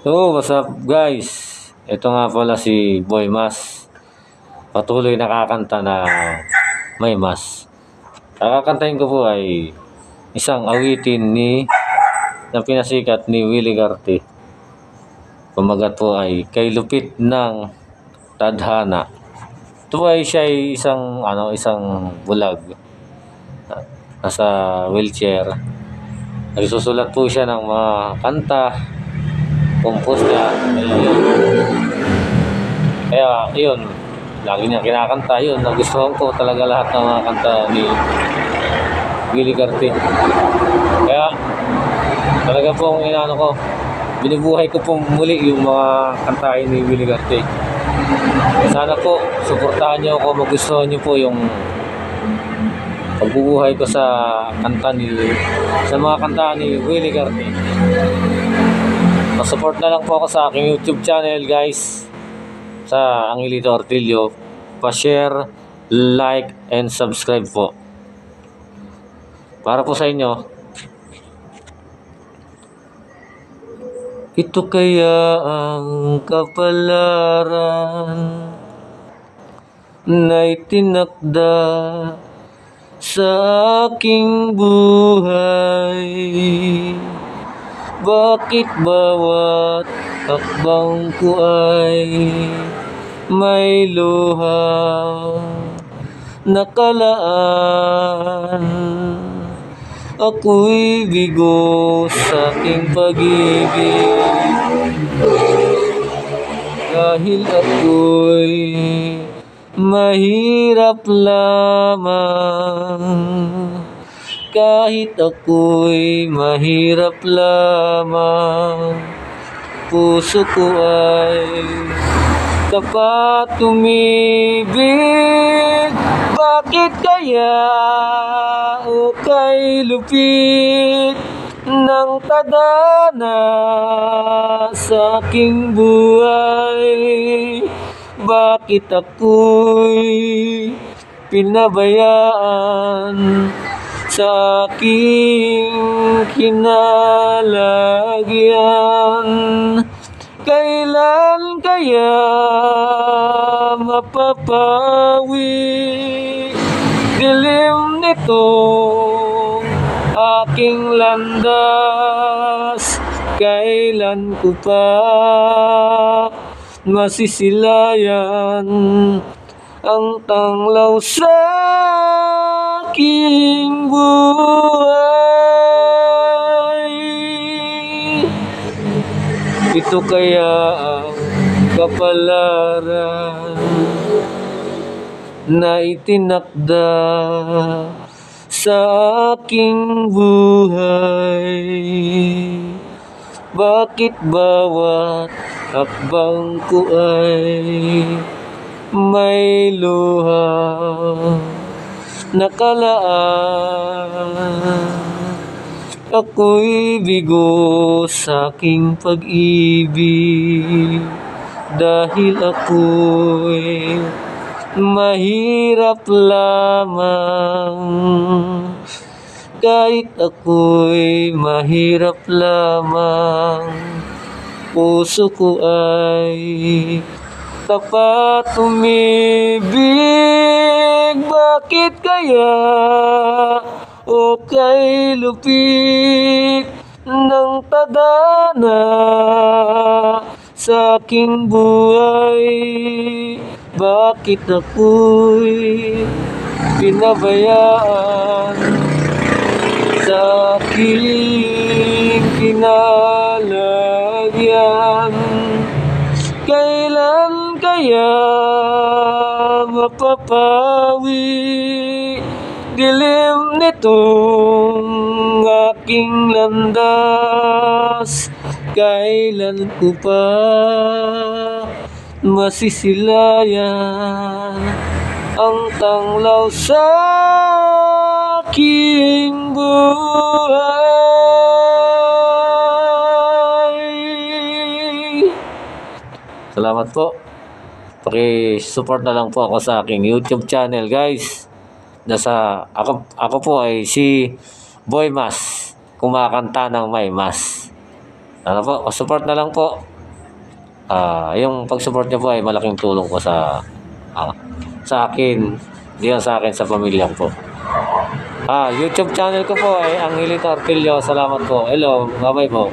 So, what's up guys? Ito nga pala si Boy Mas. Patuloy nakakanta na may mas. Kakakantahin ko po ay isang awitin na pinasikat ni Willie Garte. Kumagat po ay Kay Lupit ng Tadhana. Ito ay siya ay isang bulag. Nasa wheelchair. Nagsusulat po siya ng mga kanta. Compose niya. Kaya yun, lagi niya kinakanta yun. Nagustuhan ko talaga lahat ng mga kanta ni Willie Garte. Kaya talaga pong binubuhay ko pong muli yung mga kantahin ni Willie Garte. Sana po, suportahan niyo ako, magustuhan niyo po yung pagbubuhay ko sa mga kanta ni Willie Garte. Support na lang po ako sa aking YouTube channel guys, sa Angelito Ortilio. Pa-share, like, and subscribe po. Para po sa inyo. Ito kaya ang kapalaran na itinakda sa aking buhay. Bakit bawat hakbang ko ay may luhang nakalaan? Ako'y bigo sa aking pag-ibig, dahil ako'y mahirap lamang. Kahit ako'y mahirap lamang, puso ko ay tapat umibig. Bakit kaya o kay lupit ng tadhana sa aking buhay? Bakit ako'y pinabayaan sa aking kinalagyan? Kailan kaya mapapawi dilim nitong aking landas? Kailan ko pa masisilayan ang tanglaw sa aking buhay? Ito kaya ang kapalaran na itinakda sa aking buhay? Bakit bawat hakbang ko ay may luhang nakalaan? Ako'y bigo sa aking pag-ibig, dahil ako'y mahirap lamang. Kahit ako'y mahirap lamang, puso ko ay tapat umibig. Bakit kaya o kay lupit ng tadhana sa aking buhay? Bakit ako'y pinabayaan sa aking kinalagyan? Kailan kaya mapapawi dilim nitong aking landas? Kailan ko pa masisilayan ang tanglaw sa aking buhay? Salamat po. Paki-support na lang po ako sa aking YouTube channel guys. Ako po ay si Boy Mas, kumakanta ng may mas. Ano po, support na lang po. Yung pag-support niyo po ay malaking tulong ko sa akin, di lang sa akin, sa pamilya ko po. YouTube channel ko po ay Angelito Artilio. Salamat po. Hello, bye po.